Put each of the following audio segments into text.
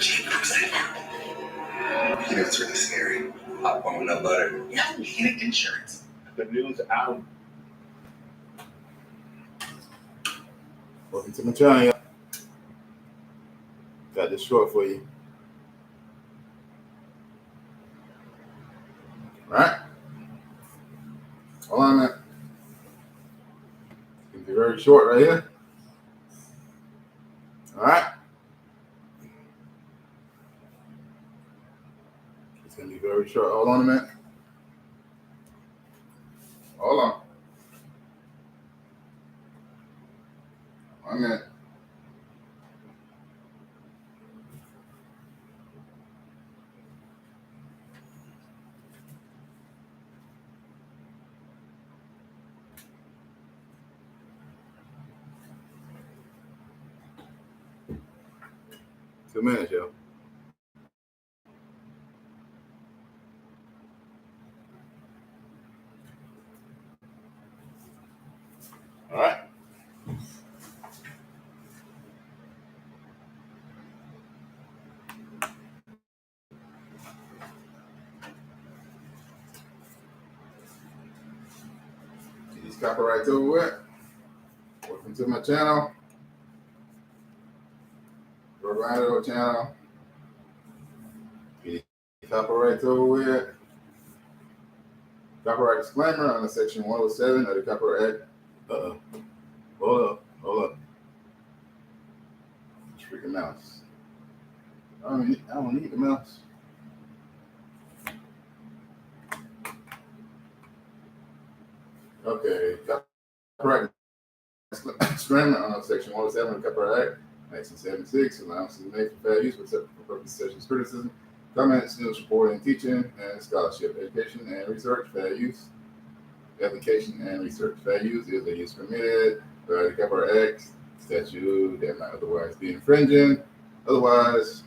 You know, it's really scary. Popcorn with no butter. You have panic insurance. The news out. Welcome to my channel, y'all. Got this short for you. All right. Hold on a minute. It's going to be very short right here. All right. It's going to be very short. Hold on a minute. Hold on. 1 minute. Two minutes, yo. All right. Get these copyrights over with. Welcome to my channel. Provider channel. Get these copyrights over with. Copyright disclaimer under Section 107 of the Copyright Act. Hold up. Freaking mouse. I don't need the mouse. Okay. Copyright disclaimer under Section 107 of the Copyright Act, 1976. Allowances made for fair use for purposes such as criticism, comments, news reporting, teaching, and scholarship, education and research, fair use, application and research. Fair use is a use permitted by the Copyright Act statute that might otherwise be infringing. Otherwise,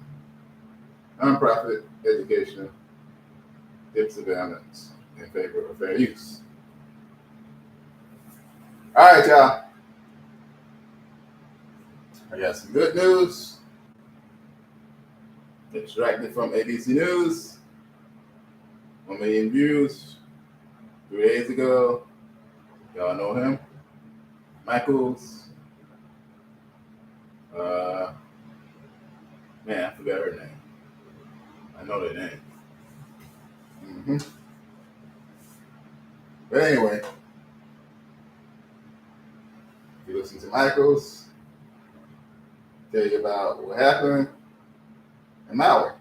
nonprofit education tips of evidence in favor of fair use. All right, y'all. I got some good news. Extracted from ABC News. 1 million views 3 days ago. Y'all know him. Michaels. Man, I forgot her name. I know their name. But anyway, if you listen to Michaels, tell you about what happened in MAUI.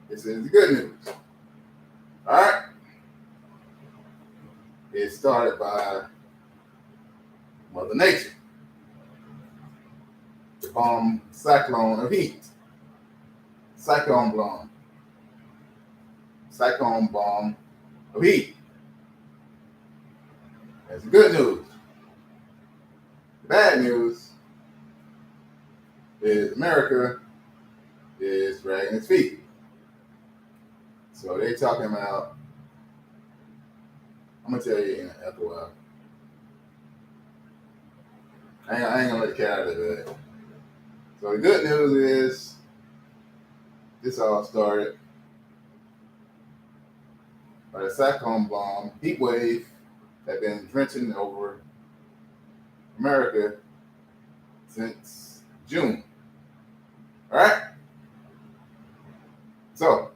This is the good news. All right. It started by Mother Nature. The bomb cyclone of heat. Cyclone bomb of heat. That's the good news. The bad news is America is dragging its feet. So they talking about, I'm gonna tell you after a while. I ain't gonna let the cat out of the bag. So the good news is this all started by the cyclone bomb heat wave that been drenching over America since June. All right. So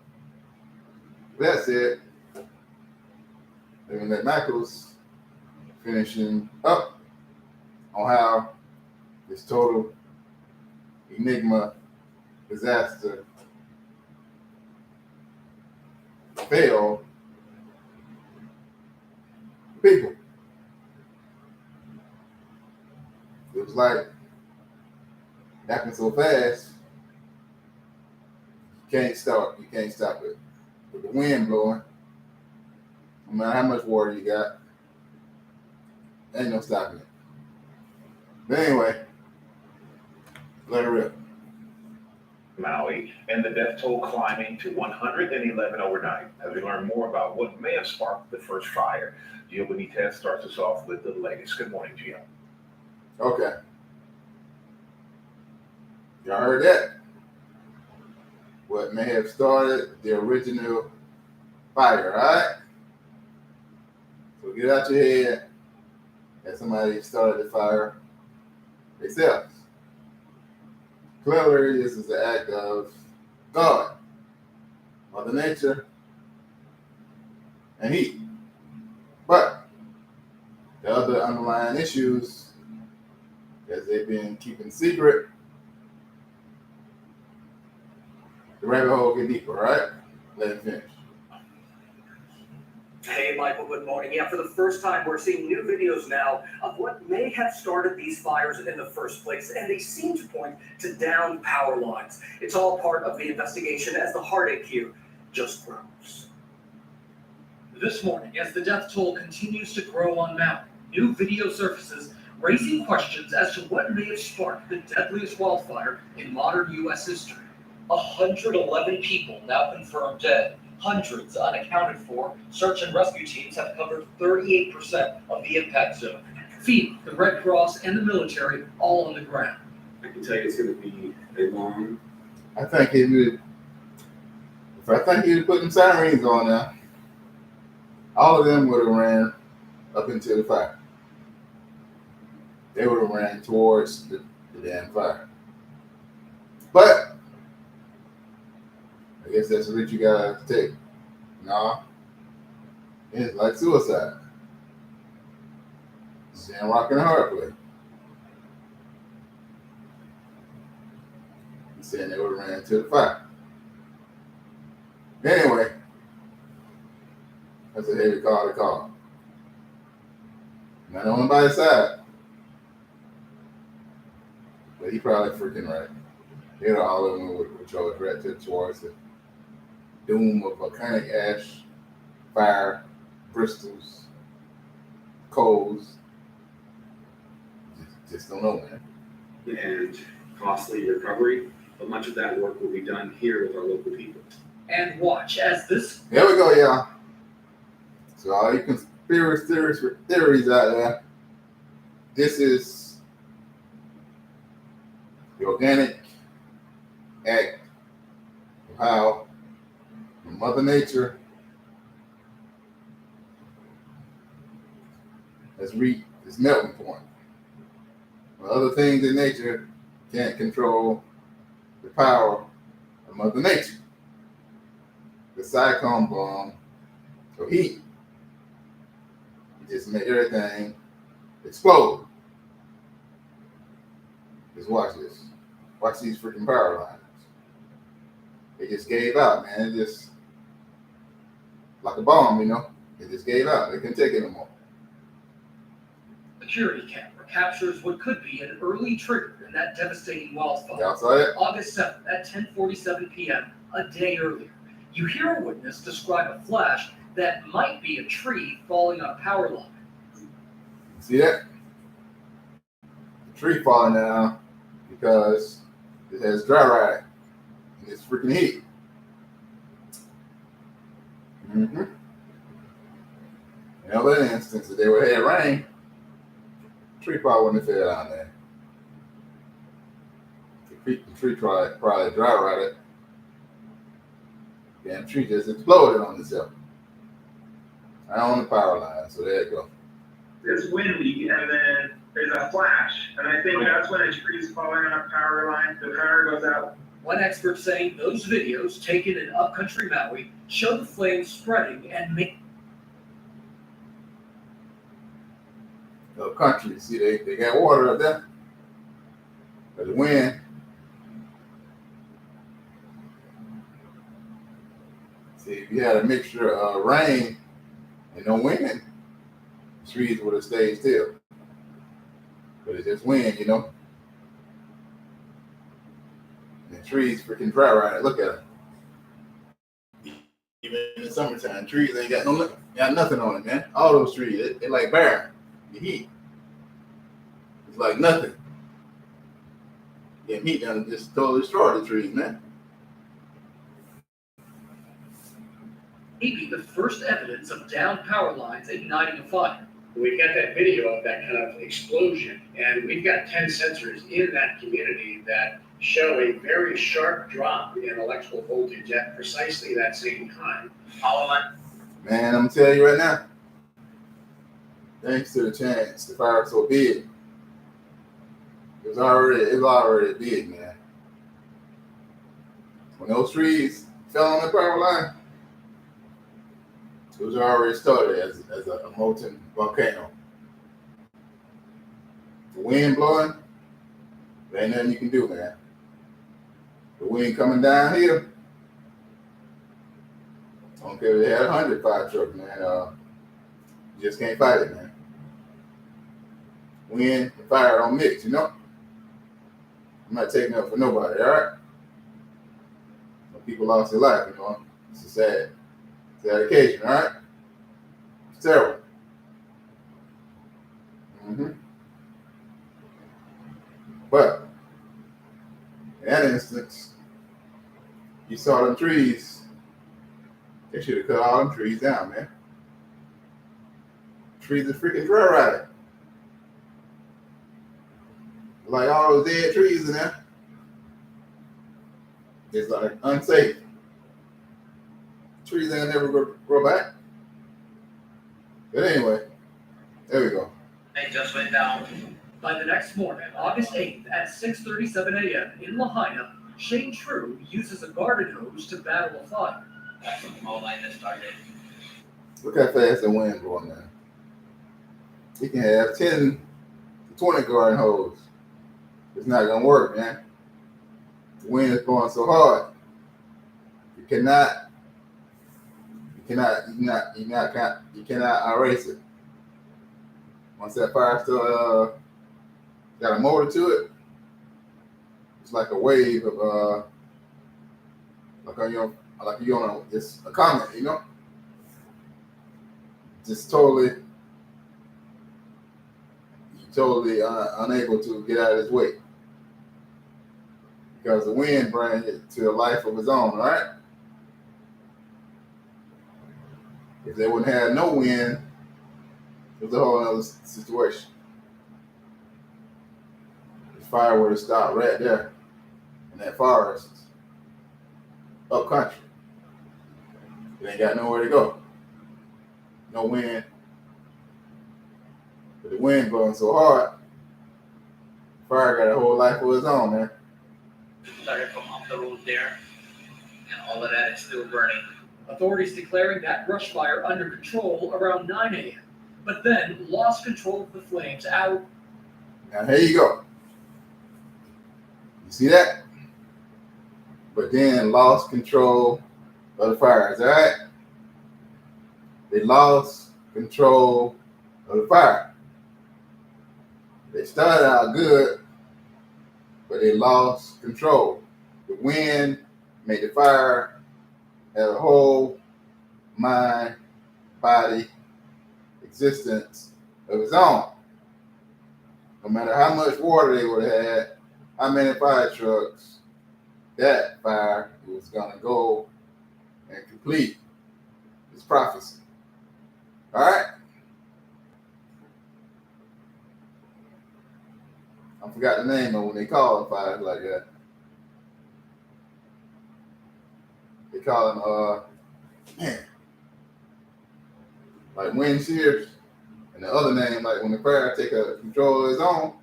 with that said, they're gonna let Michaels finishing up on how this total enigma disaster failed people. It was like it happened so fast, you can't stop it. With the wind blowing, no matter how much water you got, ain't no stopping it. But anyway, let it rip. Maui, and the death toll climbing to 111 overnight. As we learn more about what may have sparked the first fire, Gio Benitez starts us off with the latest. Good morning, Gio. Okay. Y'all heard that? what may have started the original fire, all right? So get out your head that somebody started the fire themselves. Clearly, this is the act of God, Mother Nature, and heat. But the other underlying issues, as they've been keeping secret, the rabbit hole get deeper, right? Let him finish. Hey, Michael, good morning. Yeah, for the first time, we're seeing new videos now of what may have started these fires in the first place, and they seem to point to downed power lines. It's all part of the investigation as the heartache here just grows. This morning, as the death toll continues to grow on Maui, new video surfaces raising questions as to what may have sparked the deadliest wildfire in modern U.S. history. 111 people now confirmed dead. Hundreds unaccounted for. Search and rescue teams have covered 38% of the impact zone. FEMA, the Red Cross, and the military all on the ground. I can tell you it's going to be a long. I think he would. If I think he'd put them sirens on now, all of them would have ran up into the fire. They would have ran towards the damn fire. But I guess that's what you gotta take. No, it's like suicide. It's damn rock and a hard place. He's saying they would have ran to the fire. Anyway, that's a heavy call to call. Not on anybody's side. But he probably freaking right. They're all of them with George Ratchet towards the doom of volcanic ash, fire, bristles, coals. Just don't know, man. And costly recovery, but much of that work will be done here with our local people. And watch as this. Here we go, y'all. So all you conspiracy theories out there, this is the organic act of how Mother Nature has reached its melting point. When other things in nature can't control the power of Mother Nature. The cyclone bomb of heat just made everything explode. Just watch this. Watch these freaking power lines. They just gave out, man. It just like a bomb, you know. It just gave out. They couldn't take it anymore. Security camera captures what could be an early trigger in that devastating wildfire. Y'all saw it? August 7th at 10:47 p.m., a day earlier. You hear a witness describe a flash that might be a tree falling on a power line. See that? The tree falling down because it has dry ride in this freaking heat. Mm-hmm. In other instances, they would have had rain. Tree probably wouldn't have fell down there. The tree probably dry rotted. Damn tree just exploded on itself. Right on the power line, so there you go. It's windy, and then there's a flash, and I think that's when a tree's falling on a power line. The power goes out. One expert saying those videos taken in upcountry Maui show the flames spreading and making. No country, see, they got water up there. But the wind. See, if you had a mixture of rain and no wind, the trees would have stayed still. But it's just wind, you know. And the trees freaking dry right. Look at them. Even in the summertime, trees ain't got nothing on it, man. All those trees, they like barren. The heat. It's like nothing. The heat done just totally destroyed the trees, man. Maybe the first evidence of downed power lines igniting a fire. We've got that video of that kind of explosion, and we've got 10 sensors in that community that show a very sharp drop in electrical voltage at precisely that same time. Power line. Man, I'm telling you right now, thanks to the chance the fire was so big, it was already big, man. When those trees fell on the power line, it was already started as a molten volcano. The wind blowing, there ain't nothing you can do, man. The wind coming down here, I don't care if they had 100 fire trucks, man. You just can't fight it, man. Wind and fire don't mix, you know? I'm not taking up for nobody, all right? Some people lost their life, you know? It's a sad occasion, all right? It's terrible. But in that instance, you saw them trees. They should have cut all them trees down, man. Trees are freaking dry rotted. Like all those dead trees in there. It's like unsafe. Trees ain't never grow back. But anyway, there we go. They just went down. By the next morning, August 8th at 6:37 a.m. in Lahaina, Shane True uses a garden hose to battle a fire. That's when the mow line that started. Look how fast the wind blowing now. You can have 10 to 20 garden hose. It's not gonna work, man. The wind is blowing so hard. You cannot erase it. Once that fire still got a motor to it, it's like a wave of like you're on just a comet, you know? Just totally unable to get out of his way. Because the wind brings it to a life of its own, right? If they wouldn't have no wind, it was a whole other situation. The fire would have stopped right there in that forest, up country. It ain't got nowhere to go. No wind. But the wind blowing so hard, fire got a whole life of its own, man. Started from off the road there, and all of that is still burning. Authorities declaring that brush fire under control around 9 a.m., but then lost control of the flames out. Now here you go. You see that? But then lost control of the fires, all right? They lost control of the fire. They started out good, but they lost control. The wind made the fire have a whole mind, body, existence of its own. No matter how much water they would have had, how many fire trucks, that fire was going to go and complete its prophecy. All right? I forgot the name of when they call fires like that. They call them, like wind shears. And the other name, like when the fire take a control of its own,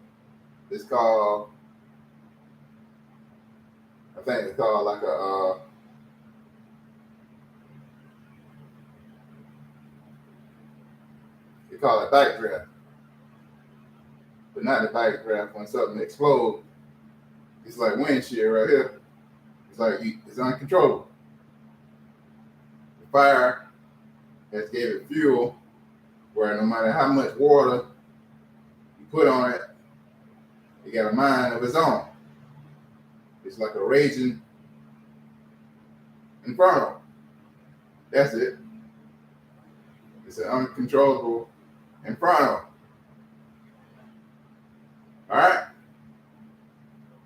it's called, I think it's called like they call it backdraft. But not the backdraft when something explodes. It's like wind shear right here. It's like it's uncontrollable. The fire has gave it fuel where no matter how much water you put on it, it got a mind of its own. It's like a raging inferno. That's it. It's an uncontrollable inferno. All right?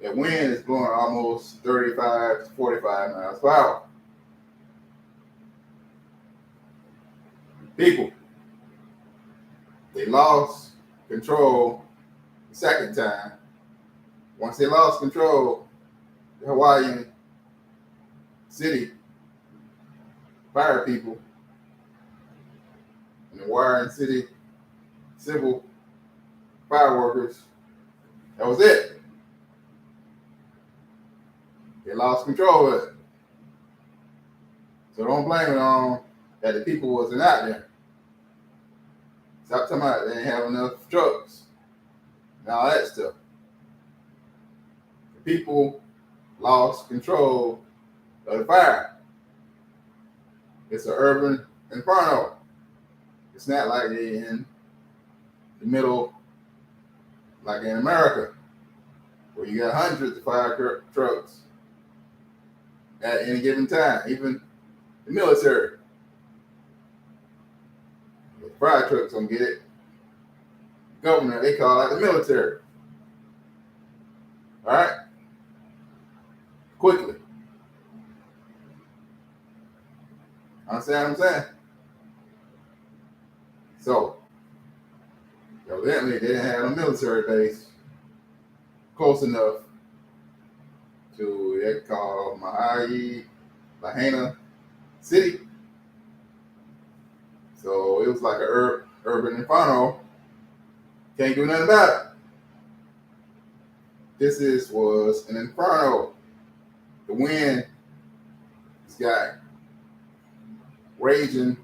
That wind is blowing almost 35 to 45 miles per hour. People, they lost control the second time. Once they lost control, Hawaiian city fire people and the Hawaiian city civil fire workers. That was it. They lost control of it. So don't blame it on that the people wasn't out there. Stop talking about they didn't have enough trucks and all that stuff. The people lost control of the fire. It's an urban inferno. It's not like they in the middle, like in America, where you got hundreds of fire trucks at any given time, even the military. The fire trucks don't get it. The governor, they call it the military. All right? Quickly. Understand what I'm saying? So, evidently, they didn't have a military base close enough to they call MAUI, Lahaina City. So it was like an urban inferno. Can't do nothing about it. This was an inferno. The wind has got raging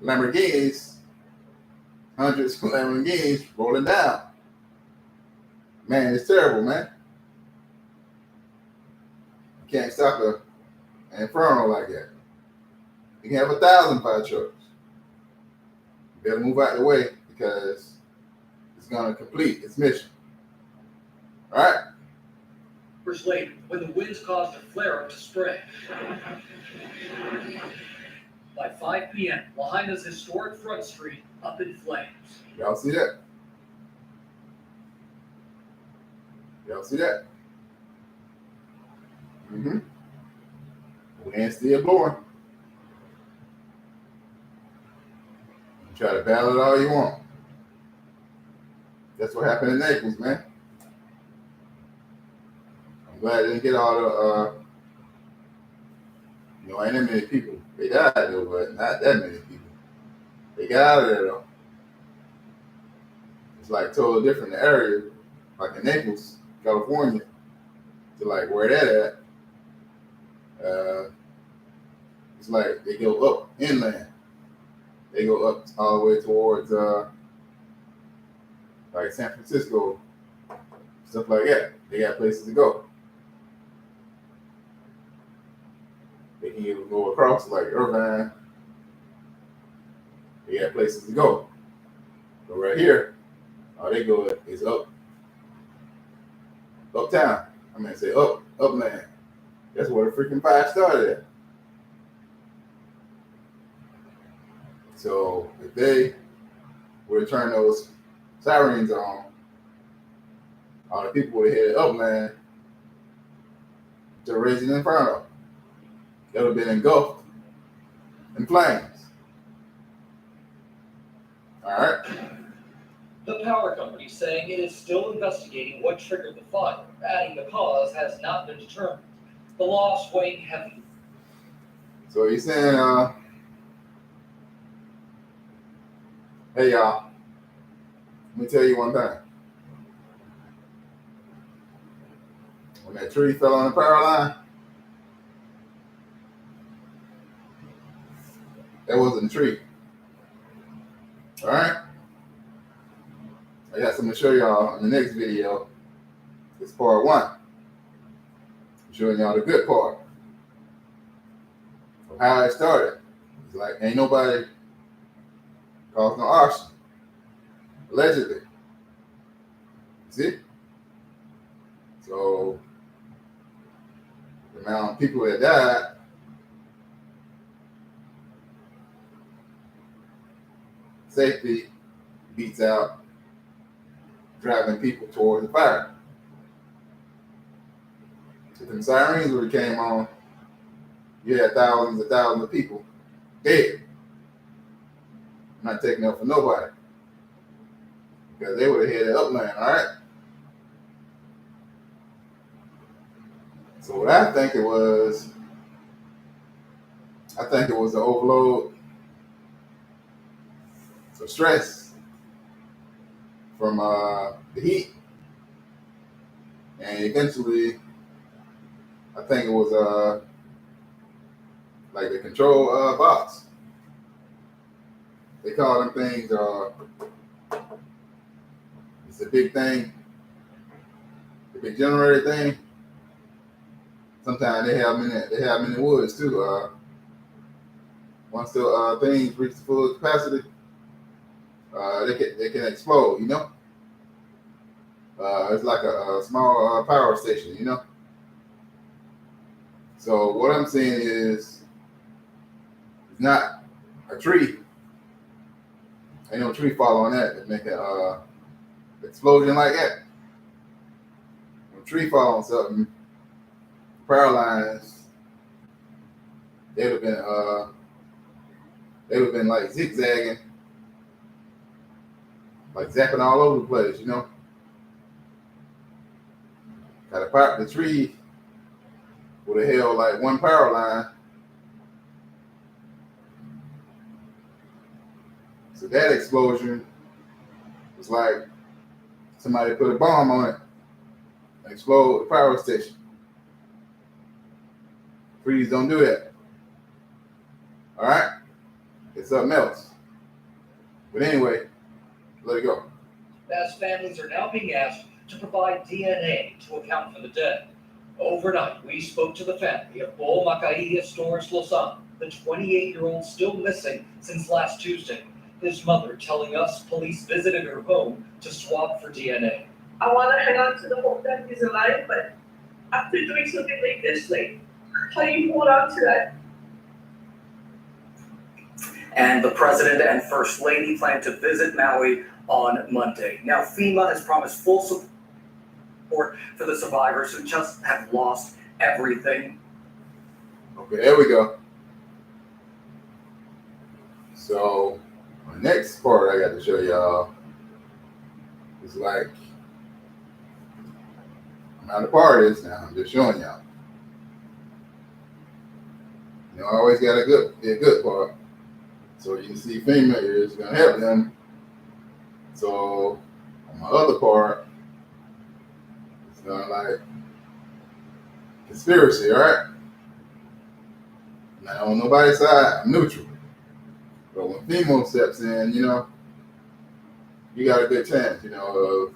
Lamborghinis, hundreds of Lamborghinis rolling down. Man, it's terrible, man. You can't stop an inferno like that. You can have 1,000 fire trucks. You better move out the way because it's going to complete its mission. All right? Hours later, when the winds caused a flare-up to spread. By 5 p.m., Lahaina's historic front street up in flames. Y'all see that? Y'all see that? Mm-hmm. Wind still blowing. You try to battle it all you want. That's what happened in Naples, man. I'm glad they didn't get all the, ain't that many people. They died though, but not that many people. They got out of there though. It's like totally different area, like in Naples, California, to like where that at. It's like they go up inland. They go up all the way towards like San Francisco, stuff like that. They got places to go. They can even go across like Irvine. They got places to go. But right here, all they go is uptown. I mean, say upland. That's where the freaking fire started at. So if they were to turn those sirens on, all the people would have headed upland to Raging Inferno. That would have been engulfed in flames. All right. The power company saying it is still investigating what triggered the fire, adding the cause has not been determined. The loss weighing heavy. So he's saying, hey y'all, let me tell you one thing. When that tree fell on the power line, that wasn't a tree. All right? I got something to show y'all in the next video. It's part 1. I'm showing y'all the good part of how it started. It's like ain't nobody caused no arson. Allegedly. See? So the amount of people that died, safety beats out driving people towards the fire. If them sirens would have came on, you had thousands and thousands of people dead. I'm not taking up for nobody. Because they would have headed upland, all right? So what I think it was an overload of stress from the heat, and eventually I think it was like the control box. They call them things. It's a big thing, the big generator thing. Sometimes they have them in it. They have them in the woods too. Once the things reach the full capacity, they can explode. You know, it's like a small power station. You know. So what I'm saying is, it's not a tree. Ain't no tree fall on that make an explosion like that. When a tree fall on something, power lines, they would have been like zigzagging, like zapping all over the place, you know. The tree would have held like one power line. So that explosion was like somebody put a bomb on it and explode the power station. Trees don't do that. All right? It's something else. But anyway, let it go. As families are now being asked to provide DNA to account for the dead. Overnight, we spoke to the family of Bo Macaias Torres Lozano, the 28-year-old still missing since last Tuesday. His mother telling us police visited her home to swab for DNA. I want to hang on to the hope that he's alive, but after doing something like this, like, how do you hold on to that? And the president and first lady plan to visit Maui on Monday. Now, FEMA has promised full support for the survivors who just have lost everything. Okay, there we go. So the next part I got to show y'all is like, I'm not a part of this now, I'm just showing y'all. You know, I always got a good part. So you can see FEMA is gonna help them. So on my other part, it's gonna like conspiracy, all right? Now on nobody's side, I'm neutral. But when FEMA steps in, you know, you got a good chance, you know, of,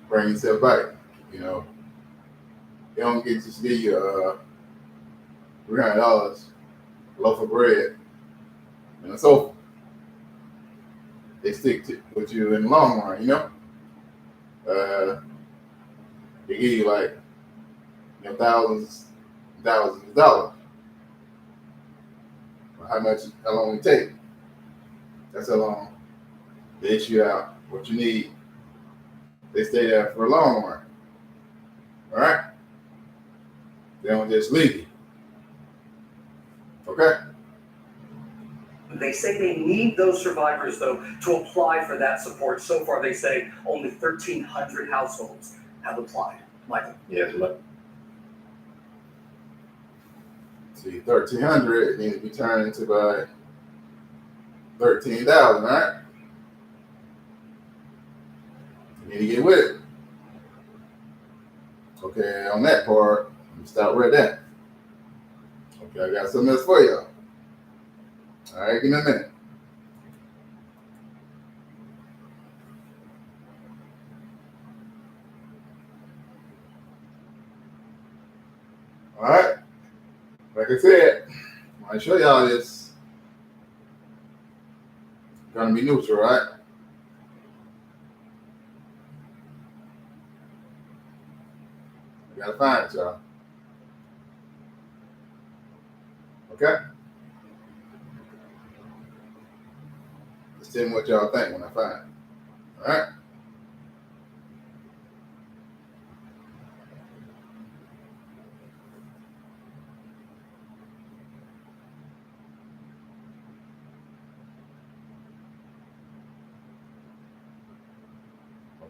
bringing yourself back. You know, they don't just give you $300, a loaf of bread, and a sofa. They stick with you in the long run, you know. They give you like, thousands and thousands of dollars. How long it take? That's how long they issue out what you need. They stay there for a long run. All right? They don't just leave you. Okay? They say they need those survivors, though, to apply for that support. So far, they say only 1,300 households have applied. Michael? Yes, look. See, 1,300 needs to be turned into about 13,000, right? You need to get with it. Okay, on that part, let me stop right there. Okay, I got something else for y'all. All right, give me a minute. All right, like I said, when I show y'all this, it's gonna be neutral, right? I gotta find it, y'all. Okay? Just tell me what y'all think when I find it. All right?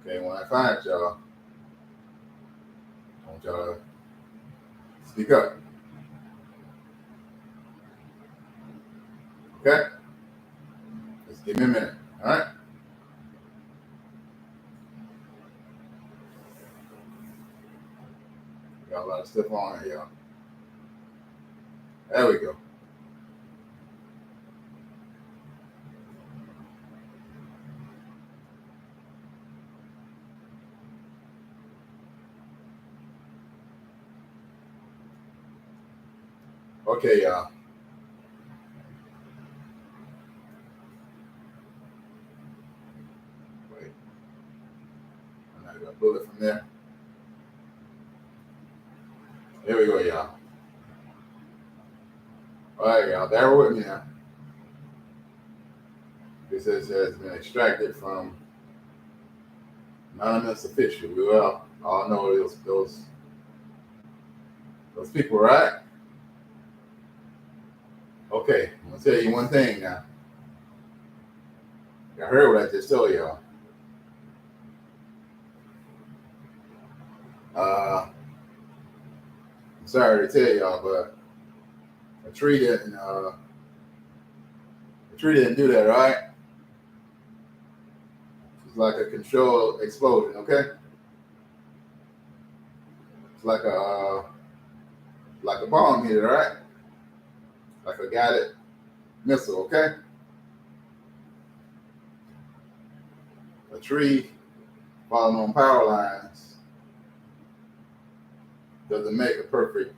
Okay, when I find it, y'all, I want y'all to speak up. Okay? Just give me a minute. All right? Got a lot of stuff on here, y'all. There we go. Okay, y'all. Wait. I'm not gonna pull it from there. There we go, y'all. All right, y'all. Bear with me now. This has been extracted from anonymous official. We all know those people, right? Okay, I'm gonna tell you one thing now. I heard what I just told y'all. I'm sorry to tell y'all, but a tree didn't do that, right? It's like a controlled explosion, okay? It's like a bomb hitter, right? Like a guided missile, okay? A tree falling on power lines doesn't make a perfect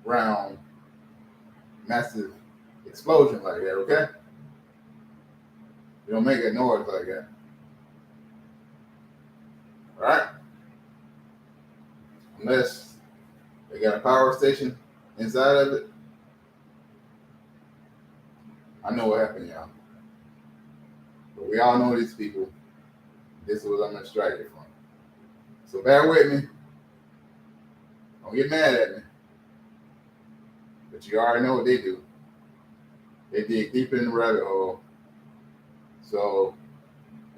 round massive explosion like that, okay? You don't make a noise like that. All right? Unless they got a power station inside of it. I know what happened, y'all. But we all know these people. This is what I'm extracted from. So bear with me. Don't get mad at me. But you already know what they do. They dig deep in the rabbit hole. So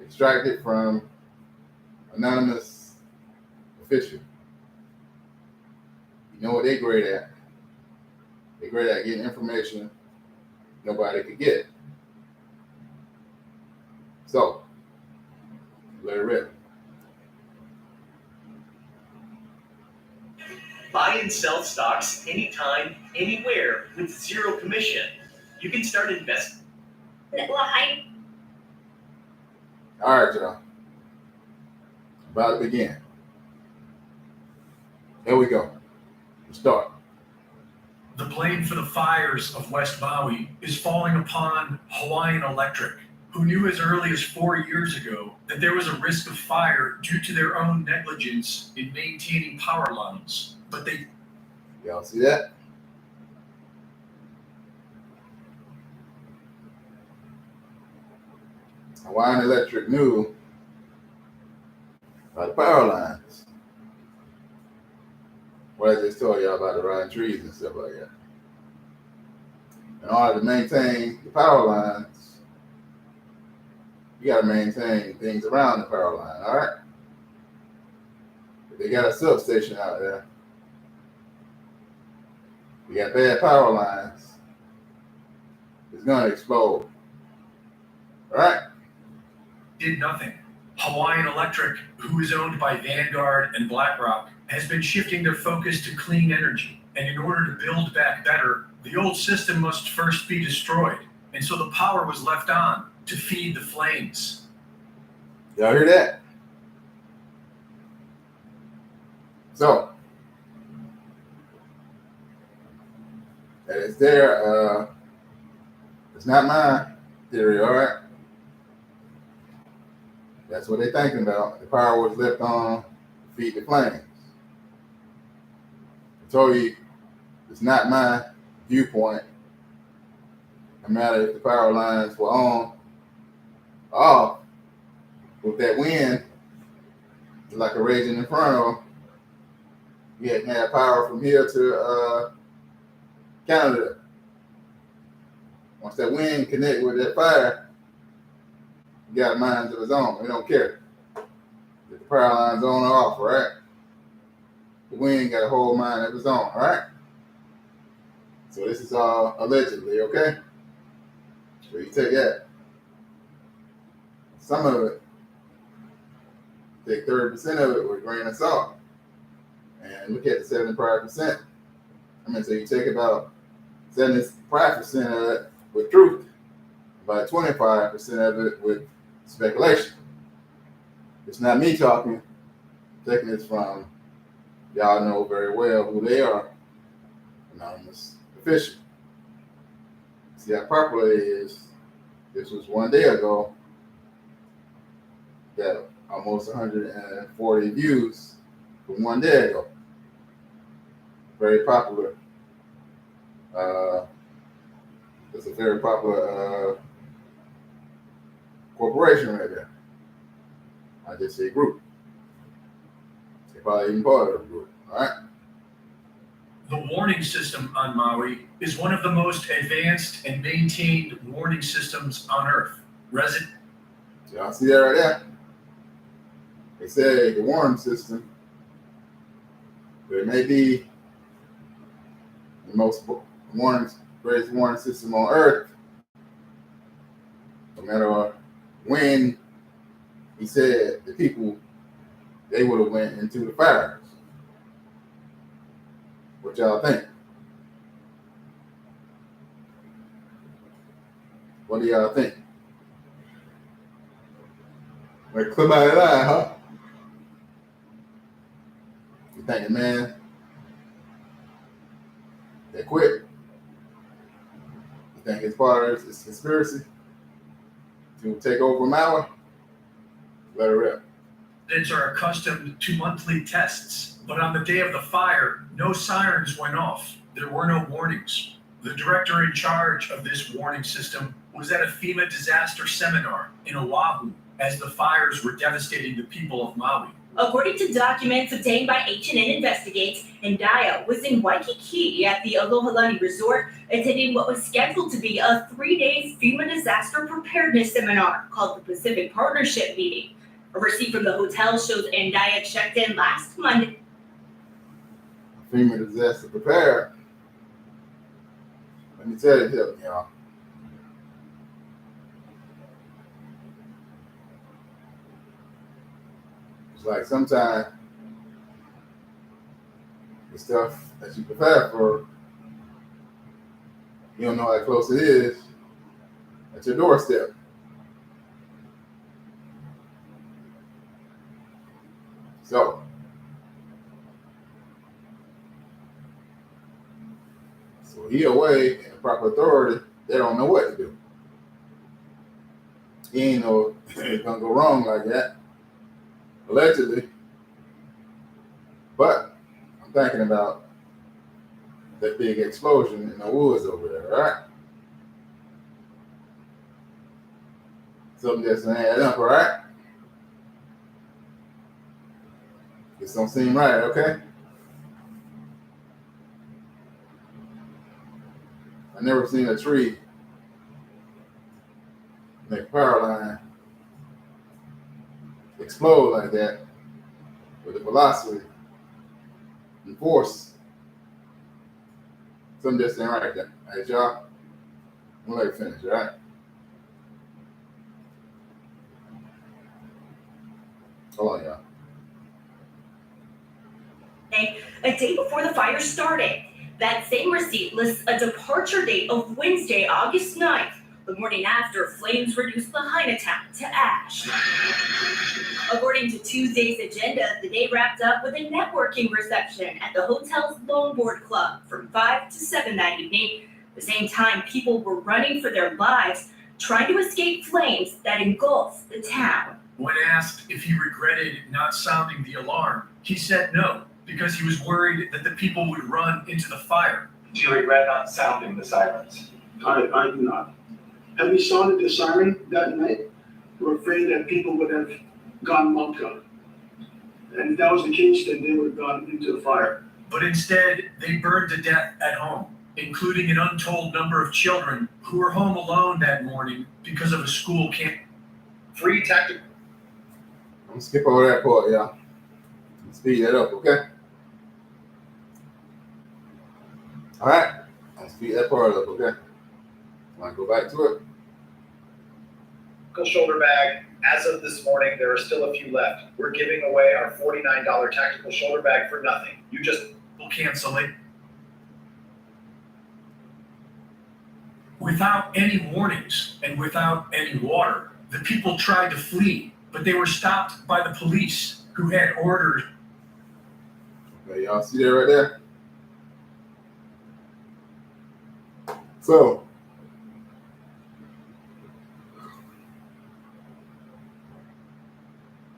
extracted from anonymous official. You know what they're great at? They're great at getting information nobody could get. So, let it rip. Buy and sell stocks anytime, anywhere with zero commission. You can start investing. All right, y'all. About to begin. Here we go. Let's start. The blame for the fires of West Maui is falling upon Hawaiian Electric, who knew as early as 4 years ago that there was a risk of fire due to their own negligence in maintaining power lines. But they... Y'all see that? Hawaiian Electric knew about the power lines. What I just told y'all about the rotten trees and stuff like that. In order to maintain the power lines, you got to maintain things around the power line, all right? If they got a substation out there, you got bad power lines, it's going to explode, all right? did nothing. Hawaiian Electric, who is owned by Vanguard and BlackRock, has been shifting their focus to clean energy. And in order to build back better, the old system must first be destroyed. And so the power was left on to feed the flames. Y'all hear that? So, that is their, it's not my theory, all right? That's what they're thinking about. The power was left on to feed the flames. I told you, it's not my viewpoint. No matter if the power lines were on or off, with that wind, like a raging inferno, you had to have power from here to Canada. Once that wind connect with that fire, you got minds of its own. We don't care if the power line's on or off, right? the wind got a whole mind of its own, all right? So this is all allegedly, okay? So you take that. Some of it, take 30% of it with a grain of salt. And look at the 75%. So you take about 75% of it with truth, about 25% of it with speculation. It's not me talking, taking this from, y'all know very well who they are, anonymous official. See how popular it is. This was one day ago that almost 140 views from one day ago. Very popular. It's a very popular corporation right there. I just say group. They're probably even part of the group. All right. The warning system on Maui is one of the most advanced and maintained warning systems on Earth. Y'all see that right there? They say the warning system, but it may be the most greatest warning system on Earth. No matter when he said the people, they would have went into the fires. What y'all think? What do y'all think? Like somebody lied, huh? You thinking, man, they quit? You think it's part of this conspiracy to take over Maui? Let it rip. Residents are accustomed to monthly tests, but on the day of the fire, no sirens went off. There were no warnings. The director in charge of this warning system was at a FEMA disaster seminar in Oahu as the fires were devastating the people of Maui. According to documents obtained by H&N Investigates, Ndaya was in Waikiki at the Alohalani Resort, attending what was scheduled to be a 3-day FEMA disaster preparedness seminar called the Pacific Partnership Meeting. A receipt from the hotel shows Ndaya checked in last Monday. FEMA disaster prepared. Let me tell you something, y'all. It's like sometimes the stuff that you prepare for, you don't know how close it is at your doorstep. So he away in the proper authority, they don't know what to do. He ain't know it's gonna go wrong like that, allegedly. But I'm thinking about that big explosion in the woods over there, right? Something just ain't add up, right? This don't seem right, okay? I never seen a tree make a power line explode like that with the velocity and force. Something just ain't right there. All right, y'all? I'm gonna let you finish, all right? Hold on, y'all. A day before the fire started. That same receipt lists a departure date of Wednesday, August 9th, the morning after flames reduced the Chinatown to ash. According to Tuesday's agenda, the day wrapped up with a networking reception at the hotel's Longboard Club from 5 to 7 that evening. At the same time, people were running for their lives, trying to escape flames that engulfed the town. When asked if he regretted not sounding the alarm, he said no, because he was worried that the people would run into the fire. Do you regret not sounding the sirens? I do not. Had we sounded the siren that night, we're afraid that people would have gone munka. And if that was the case, then they would have gone into the fire. But instead, they burned to death at home, including an untold number of children who were home alone that morning because of a school camp. Free tactical. I'm gonna skip over that part, y'all. Speed that up, okay? Speed that part up, okay? Want to go back to it? Shoulder bag. As of this morning, there are still a few left. We're giving away our $49 tactical shoulder bag for nothing. You just Will cancel it. Without any warnings and without any water, the people tried to flee, but they were stopped by the police who had ordered. Okay, y'all see that right there? So,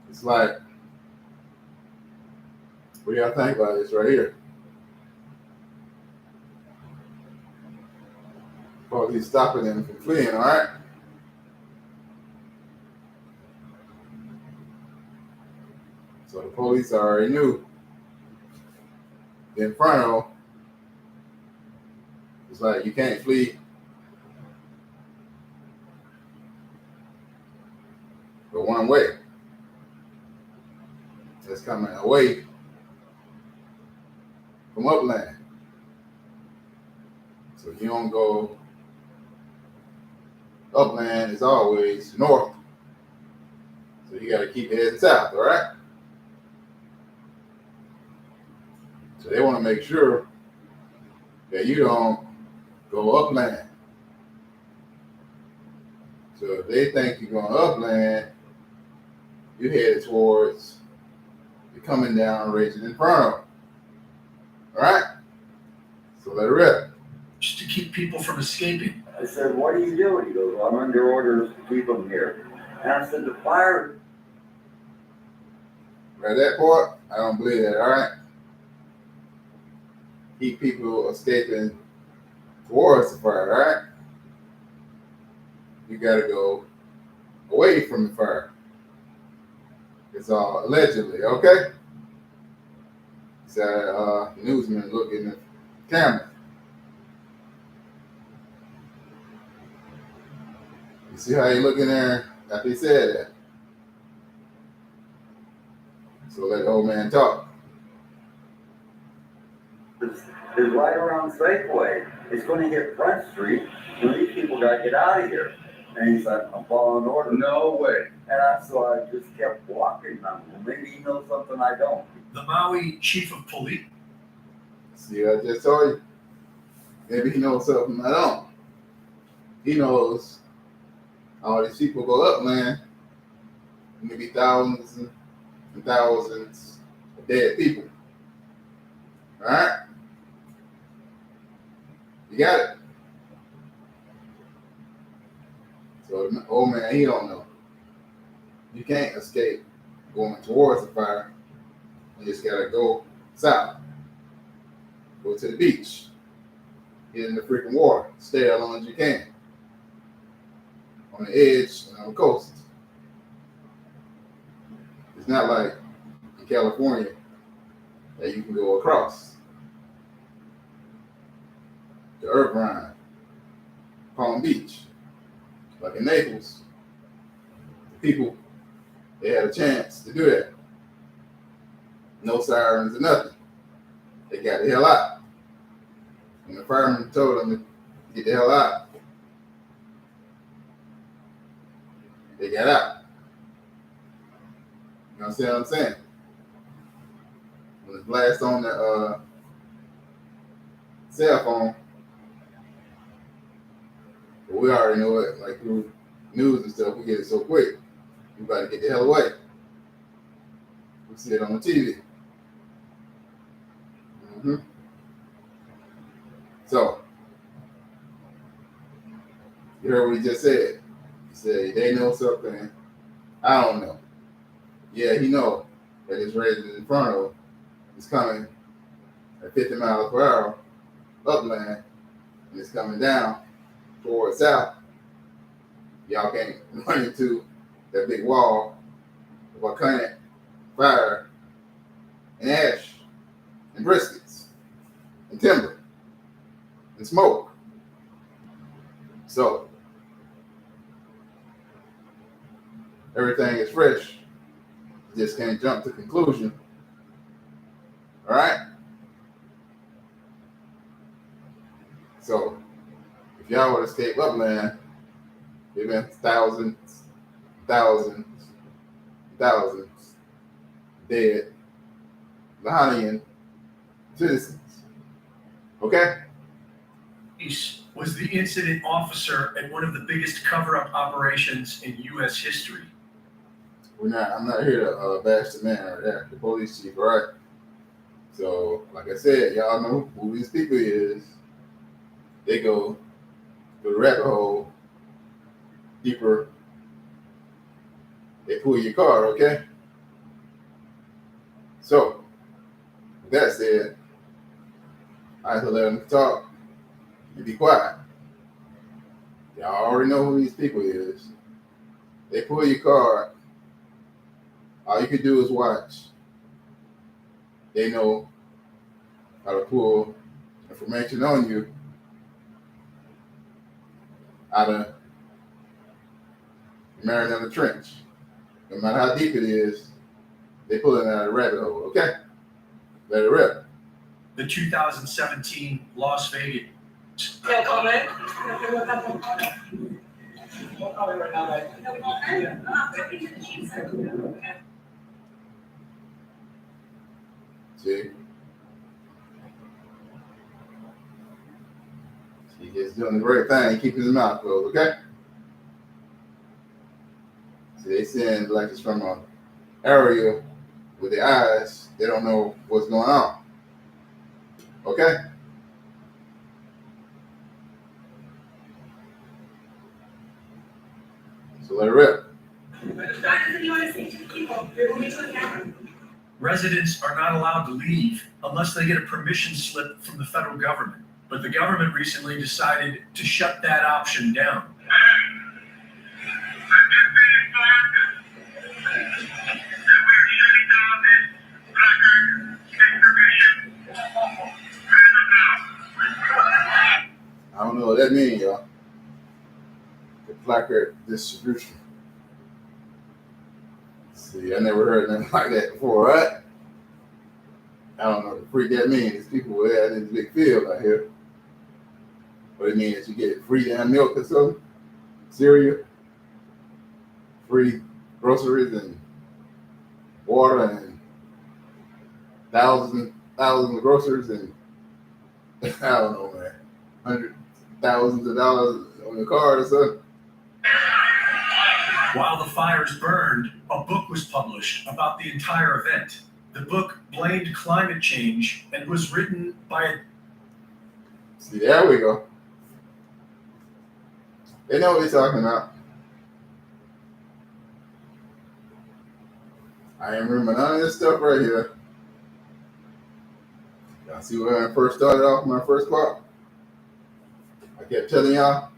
it's like, what do y'all think about this right here? Well, he's stopping them from fleeing, all right? So the police already knew the Inferno was like, you can't flee. But one way. That's coming away from upland. So you don't go upland, is always north. So you got to keep heading south, all right? So they want to make sure that you don't go upland. So if they think you're going upland, you're headed towards the coming down raging inferno. All right? So let it rip. Just to keep people from escaping. I said, what are you doing? He goes, I'm under orders to keep them here. And I said, the fire. Right, that part, I don't believe that, all right? Keep people escaping towards the fire, all right? You got to go away from the fire. It's all allegedly, okay? So, newsman looking at the camera. You see how he looking there after he said that? So let the old man talk. It's right around Safeway. It's going to hit Front Street. So these people got to get out of here. And he said, I'm following orders. No way. And so I just kept walking. Well, maybe he knows something I don't. The Maui chief of police. See, I just told you. Maybe he knows something I don't. He knows all these people go upland. Maybe thousands and thousands of dead people. All right? You got it? So the old man, he don't know. You can't escape going towards the fire. You just gotta go south. Go to the beach. Get in the freaking water. Stay as long as you can. On the edge and on the coast. It's not like in California that you can go across. The Irvine, Palm Beach. Like in Naples, the people, they had a chance to do that. No sirens or nothing. They got the hell out. And the firemen told them to get the hell out. They got out. You understand what I'm saying? When it's blast on the cell phone, but we already know it, like through news and stuff, we get it so quick. We about to get the hell away. We see it on the TV. So, you heard what he just said. He said, they know something I don't know. Yeah, he know that this Raging Inferno is coming at 50 miles per hour upland, and it's coming down towards south. Y'all can't run into that big wall of volcanic fire and ash and briskets and timber and smoke. So everything is fresh. You just can't jump to conclusion. All right? So if y'all would escape upland, there've been thousands dead Lahanian citizens. Okay? Was the incident officer at one of the biggest cover-up operations in U.S. history. I'm not here to bash the man right there, the police chief, all right? So, like I said, y'all know who these people is. They go to the rabbit hole deeper. They pull your card, okay? So, with that said, I have to let them talk. You be quiet. Y'all already know who these people is. They pull your card. All you can do is watch. They know how to pull information on you out of Mariana Trench. No matter how deep it is, they pull it out of the rabbit hole, okay? Let it rip. The 2017 Las Vegas. No comment. No comment right now, right? See? He just doing the right thing, keeping his mouth closed, okay? See, they saying like it's from an area with the eyes, they don't know what's going on. Okay? So let it rip. Residents are not allowed to leave unless they get a permission slip from the federal government. But the government recently decided to shut that option down. I don't know what that means, y'all. The placard distribution. See, I never heard nothing like that before, right? I don't know what the freak that means. These people were out in this big field out here. What it means is you get free damn milk or something, cereal, free groceries and water and thousands of groceries and I don't know, man, hundreds, thousands of dollars on your card or something. While the fires burned, a book was published about the entire event. The book blamed climate change and was written by a... See, there we go. They know what they're talking about. I ain't remember none of this stuff right here. Y'all see when I first started off my first part? I kept telling y'all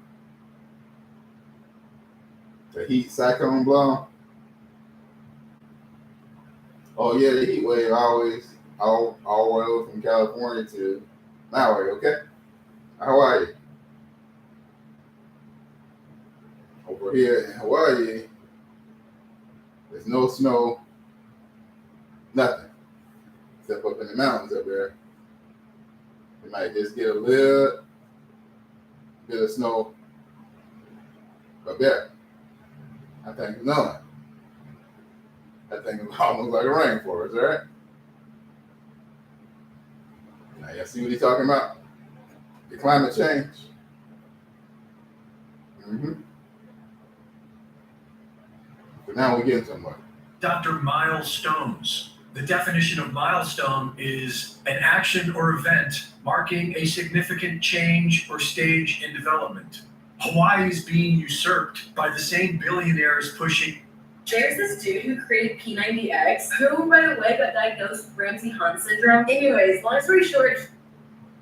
the heat cyclone blowing. Oh yeah, the heat wave always all the way over from California to Maui, okay? How are you? Over here in Hawaii, there's no snow, nothing. Except up in the mountains up there. You might just get a little bit of snow up there. I think it's none. I think it's almost like a rainforest, right? Now, y'all see what he's talking about? The climate change. But now we're getting somewhere. Dr. Milestones. The definition of milestone is an action or event marking a significant change or stage in development. Hawaii is being usurped by the same billionaires pushing... There's this dude who created P90X, who, by the way, got diagnosed with Ramsay-Hunt syndrome. Anyways, long story short...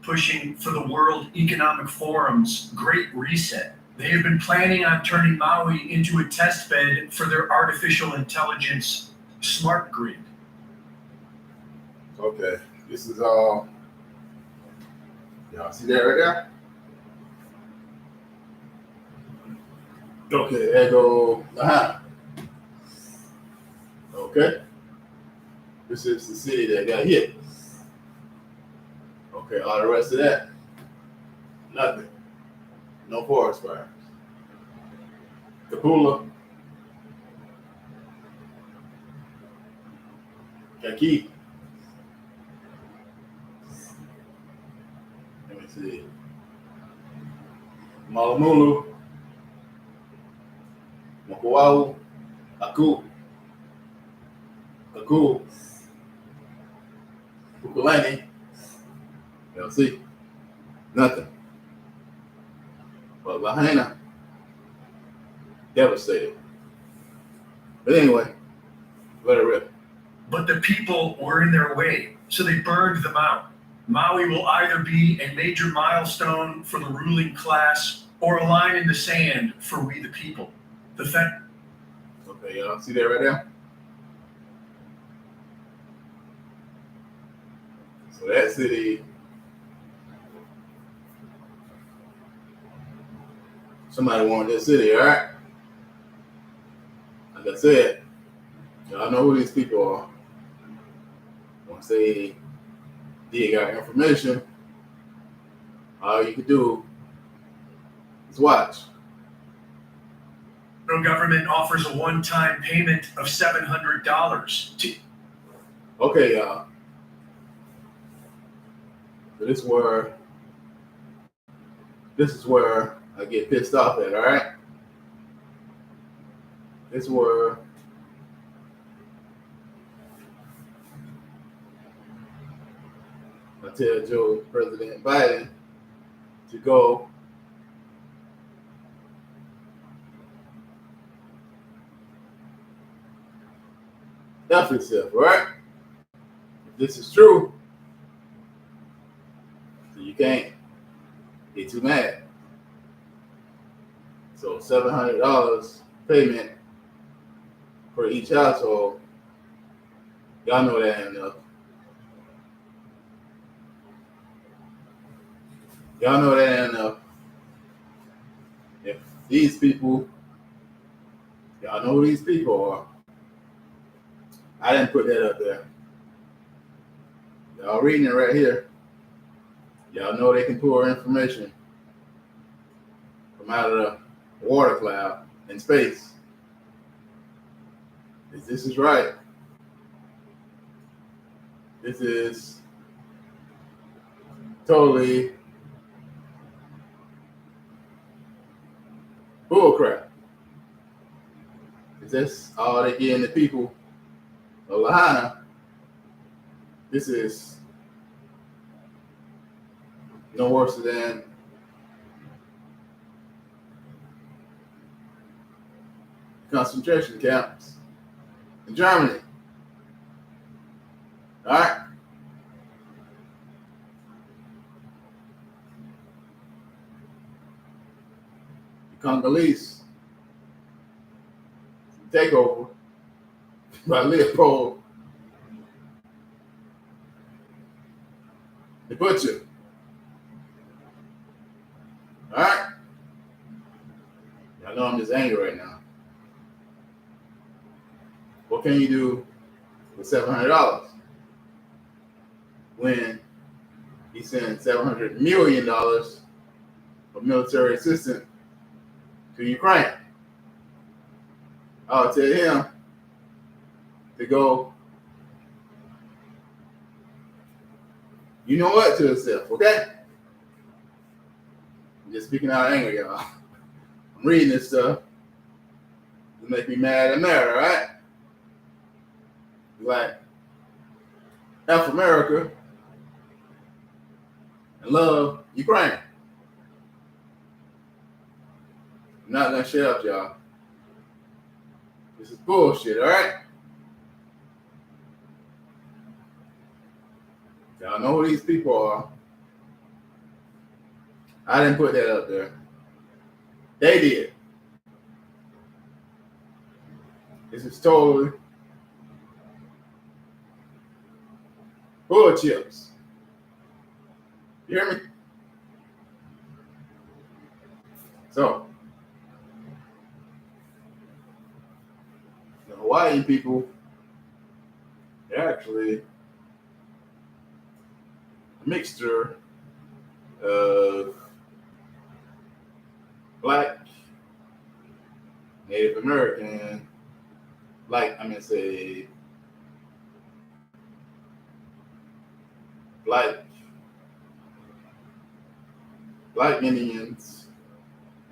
pushing for the World Economic Forum's Great Reset. They have been planning on turning Maui into a test bed for their artificial intelligence smart grid. Okay, this is all. Y'all see that right there? Okay, there go. Okay, this is the city that got hit. Okay, all the rest of that Nothing. No forest fires. Kapula. Kaki. Let me see. Malamulu. Makuau. Aku. Aku. Ukulani. LC. Nothing. But Lahaina. Devastated. But anyway, let it rip. But the people were in their way, so they burned them out. Maui will either be a major milestone for the ruling class or a line in the sand for we the people. Okay, y'all see that right there? So that city, somebody wanted that city, all right? Like I said, y'all know who these people are. Once they dig out information, all you can do is watch. The government offers a one-time payment of $700 to. Okay, y'all. So this is where I get pissed off at, all right? This is where I tell Joe President Biden to go F himself, all right? If this is true, so you can't get too mad. So $700 payment for each household, y'all know that ain't enough. Y'all know that ain't enough. If these people, y'all know who these people are. I didn't put that up there. Y'all reading it right here. Y'all know they can pull information from out of the water cloud in space. If this is right, this is totally bullcrap. Is this all they getting the people of Lahaina? This is no worse than concentration camps in Germany. All right? The Congolese takeover by Leopold the Butcher. All right? I know I'm just angry right now. What can you do with $700 when he sent $700 million of military assistance to Ukraine? I'll tell him to go, you know what, to himself, okay? I'm just speaking out of anger, y'all. I'm reading this stuff. It make me mad and mad, all right? Like, F America and love Ukraine. I'm not gonna shut up, y'all. This is bullshit, all right? Y'all know who these people are. I didn't put that up there. They did. This is totally bull chips. You hear me? So, the Hawaiian people, they're actually a mixture of Black, Native American, black Indians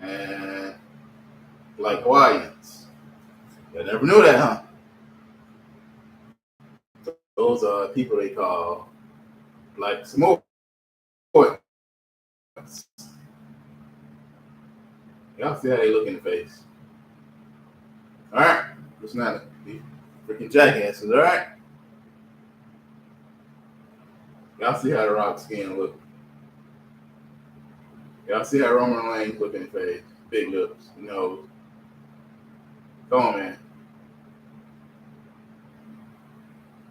and black Hawaiians. You never knew that, huh? Those are people they call black Samoans. Y'all see how they look in the face. All right, it's not these freaking jackasses. All right, y'all see how the rock skin look. Y'all see how Roman Reigns look in the face. Big lips, nose. Come on, man.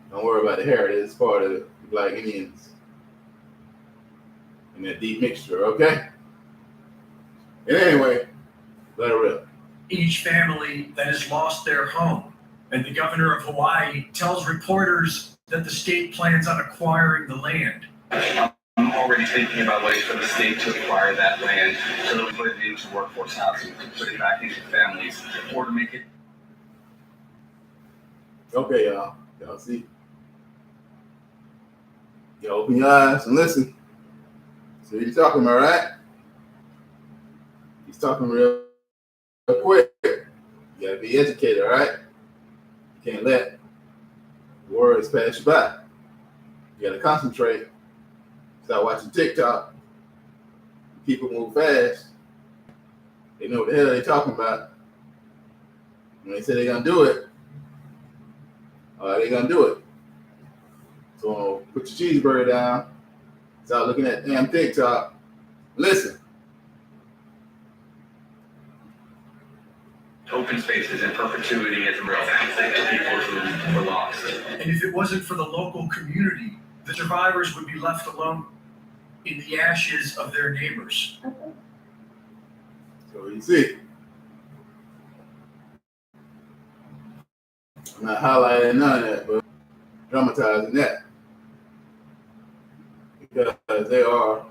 Don't worry about the hair. It's part of the black Indians and that deep mixture, okay? And anyway, let it rip. Each family that has lost their home. And the governor of Hawaii tells reporters that the state plans on acquiring the land. I'm already thinking about ways for the state to acquire that land so that we put it into workforce housing, to put it back into families, or to make it. Okay, y'all. Y'all see? Y'all open your eyes and listen. See what he's talking about, right? He's talking real quick. You gotta be educated, all right? You can't let words pass you by. You gotta concentrate. Start watching TikTok. People move fast. They know what the hell they're talking about. When they say they're gonna do it, they're gonna do it. So put your cheeseburger down. Start looking at damn TikTok. Listen. Open spaces in perpetuity is a real thing to people who were lost. And if it wasn't for the local community, the survivors would be left alone in the ashes of their neighbors. So you see, I'm not highlighting none of that, but dramatizing that. Because they are,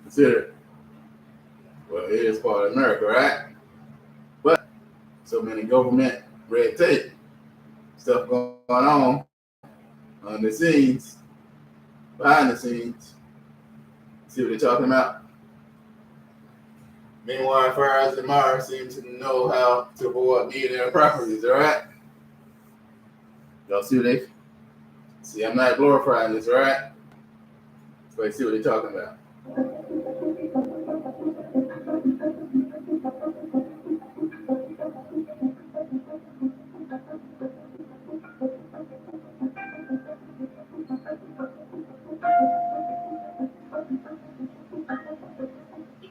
considered, well, it is part of America, right? But so many government red tape, stuff going on the scenes, behind the scenes. See what they're talking about? Meanwhile, Farrars and Mars seem to know how to avoid needing their properties, all right? Y'all see what they see? I'm not glorifying this, all right? So see what they're talking about.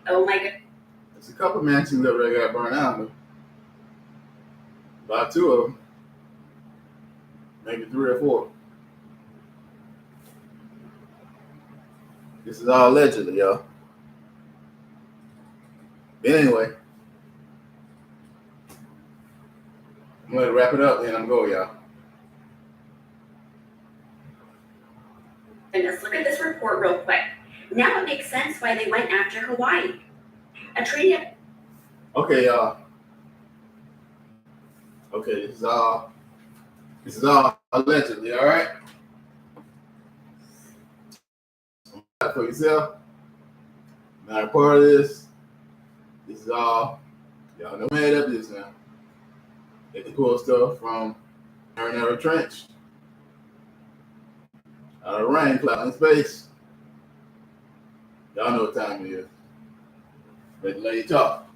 Oh my God. There's a couple mansions over there got burned out, but about 2 of them, maybe 3 or 4. This is all allegedly, y'all. But anyway, I'm gonna wrap it up and I'm going, y'all. And let's look at this report real quick. Now it makes sense why they went after Hawaii. A treaty. Okay, y'all. Okay, this is all allegedly, all right? For yourself, not a part of this. This is all, y'all know made up this now. They can pull stuff from Marinara Trench, out of rain, cloud in space. Y'all know what time it is. Let the lady talk.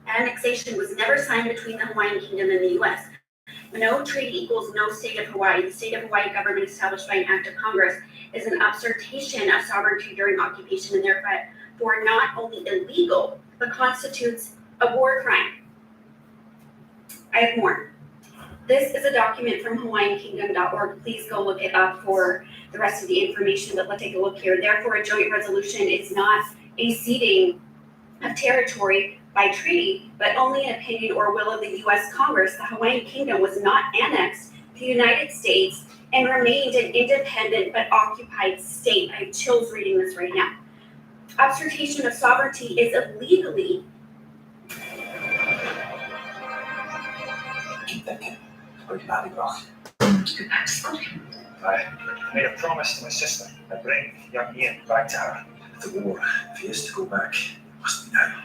Annexation was never signed between the Hawaiian Kingdom and the U.S. No treaty equals no state of Hawaii. The state of Hawaii government established by an act of Congress is an usurpation of sovereignty during occupation and therefore not only illegal, but constitutes a war crime. I have more. This is a document from HawaiianKingdom.org. Please go look it up for the rest of the information, but let's take a look here. Therefore, a joint resolution is not a ceding of territory by treaty, but only an opinion or will of the U.S. Congress. The Hawaiian Kingdom was not annexed to the United States and remained an independent but occupied state. I have chills reading this right now. Usurpation of sovereignty is illegally. Keep thinking. Pretty body rock. I made a promise to my sister. I'd bring young Ian back to her. The war, if he is to go back, must be now.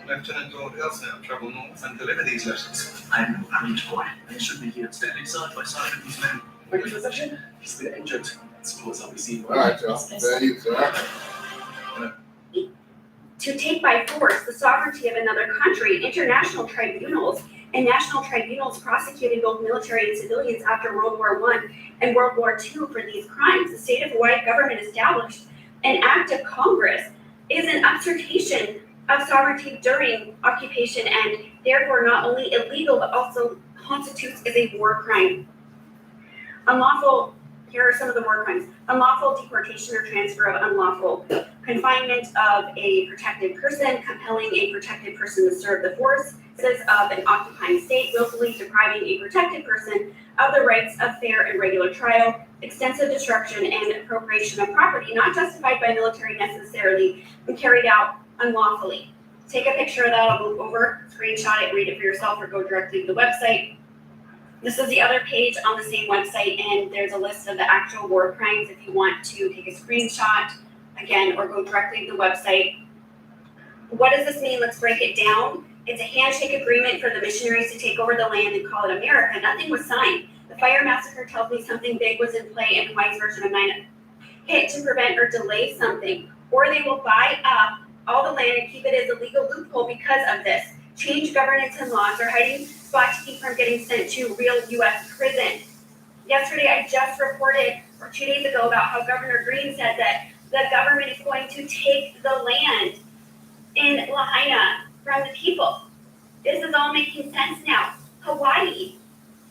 Lieutenant Lord Elsnap travel north and deliver these letters. I am no Irish boy. I should be here standing side by side with these men. Where is the session? He's been injured. I suppose I'll be seen. All right, y'all. Fair use, all right? To take by force the sovereignty of another country, international tribunals and national tribunals prosecuted both military and civilians after World War I and World War II for these crimes. The state of Hawaii government established an act of Congress is an usurpation of sovereignty during occupation and therefore not only illegal but also constitutes as a war crime. Unlawful, here are some of the war crimes. Unlawful deportation or transfer of unlawful confinement of a protected person, compelling a protected person to serve the forces of an occupying state, willfully depriving a protected person of the rights of fair and regular trial, extensive destruction and appropriation of property not justified by military necessarily and carried out unlawfully. Take a picture of that, I'll move over, screenshot it, read it for yourself, or go directly to the website. This is the other page on the same website, and there's a list of the actual war crimes if you want to take a screenshot, again, or go directly to the website. What does this mean? Let's break it down. It's a handshake agreement for the missionaries to take over the land and call it America. Nothing was signed. The fire massacre tells me something big was in play in Hawaii's version of 9 hit to prevent or delay something. Or they will buy up all the land and keep it as a legal loophole because of this. Change governance and laws or hiding spot to keep from getting sent to real U.S. prison. Yesterday, I just reported, or 2 days ago, about how Governor Green said that the government is going to take the land in Lahaina from the people. This is all making sense now. Hawaii,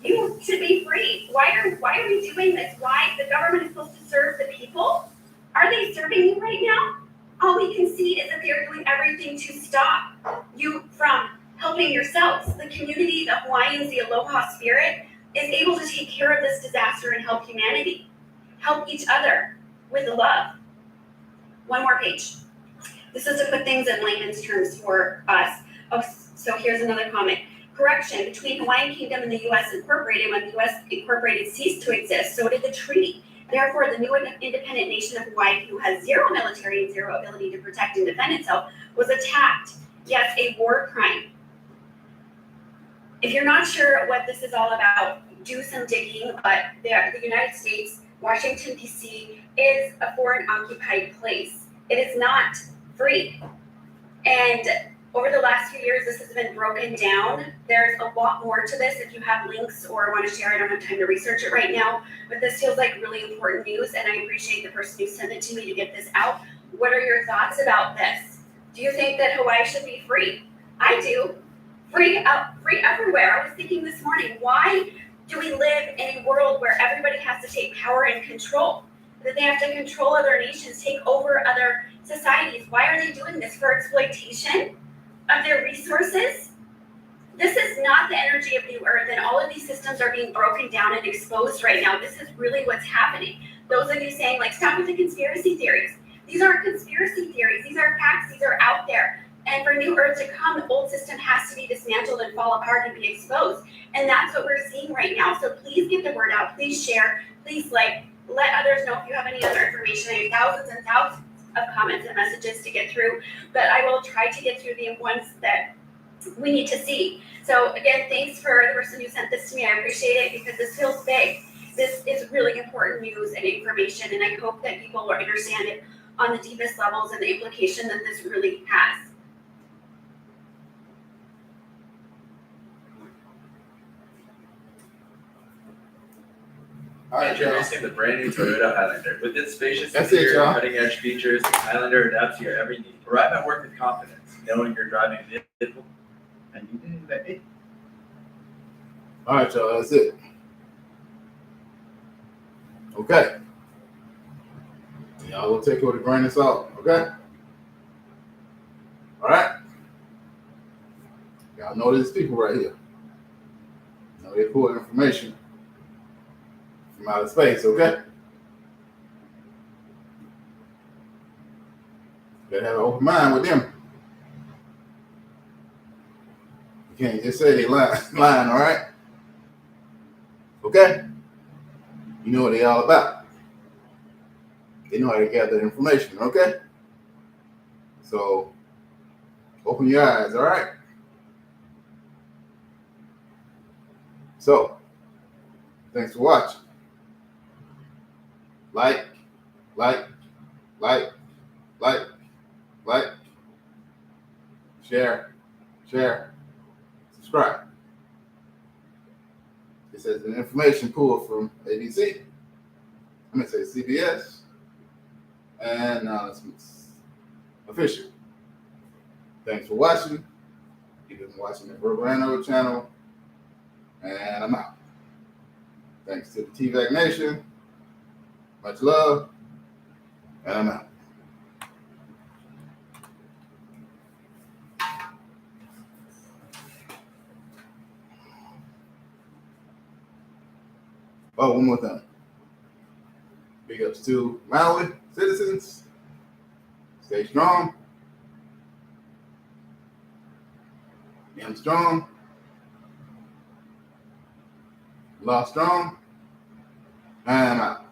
you should be free. Why are we doing this? Why? The government is supposed to serve the people? Are they serving you right now? All we can see is that they're doing everything to stop you from helping yourselves. The community, the Hawaiians, the aloha spirit is able to take care of this disaster and help humanity. Help each other with love. One more page. This is to put things in layman's terms for us. Oh, so here's another comment. Correction, between Hawaiian Kingdom and the U.S. Incorporated, when the U.S. Incorporated ceased to exist, so did the treaty. Therefore, the new independent nation of Hawaii, who has zero military and zero ability to protect and defend itself, was attacked. Yes, a war crime. If you're not sure what this is all about, do some digging, but the United States, Washington, D.C., is a foreign occupied place. It is not free. And over the last few years, this has been broken down. There's a lot more to this. If you have links or want to share, I don't have time to research it right now, but this feels like really important news, and I appreciate the person who sent it to me to get this out. What are your thoughts about this? Do you think that Hawaii should be free? I do. Free everywhere. I was thinking this morning, why do we live in a world where everybody has to take power and control? That they have to control other nations, take over other societies. Why are they doing this? For exploitation of their resources? This is not the energy of New Earth, and all of these systems are being broken down and exposed right now. This is really what's happening. Those of you saying, like, stop with the conspiracy theories. These aren't conspiracy theories. These are facts. These are out there. And for New Earth to come, the old system has to be dismantled and fall apart and be exposed. And that's what we're seeing right now. So please get the word out. Please share. Please let others know if you have any other information. I have thousands and thousands of comments and messages to get through, but I will try to get through the ones that we need to see. So again, thanks for the person who sent this to me. I appreciate it because this feels big. This is really important news and information, and I hope that people will understand it on the deepest levels and the implication that this really has. All right, y'all. Introducing the brand new Toyota Highlander. With its spacious That's it, interior, y'all. cutting-edge features, the Highlander adapts to your every need. Arrive at work with confidence, knowing you're driving a vehicle and you didn't let it. All right, y'all. That's it. Okay. Y'all will take it with a grain of salt. Okay. All right. Y'all know these people right here. You know they pull information from outer space. Okay. gotta have an open mind with them. You can't just say they lying, all right? Okay? You know what they all about. They know how to gather information, okay? So open your eyes, all right? So, thanks for watching. Like, share, subscribe. This has been information pulled from ABC. I'm gonna say CBS and announcements official. Thanks for watching. You've been watching the Verbrano channel, and I'm out. Thanks to the TVAC Nation. Much love, and I'm out. Oh, one more thing. Big ups to Maui citizens. Stay strong. Am strong. Law strong. And I'm out.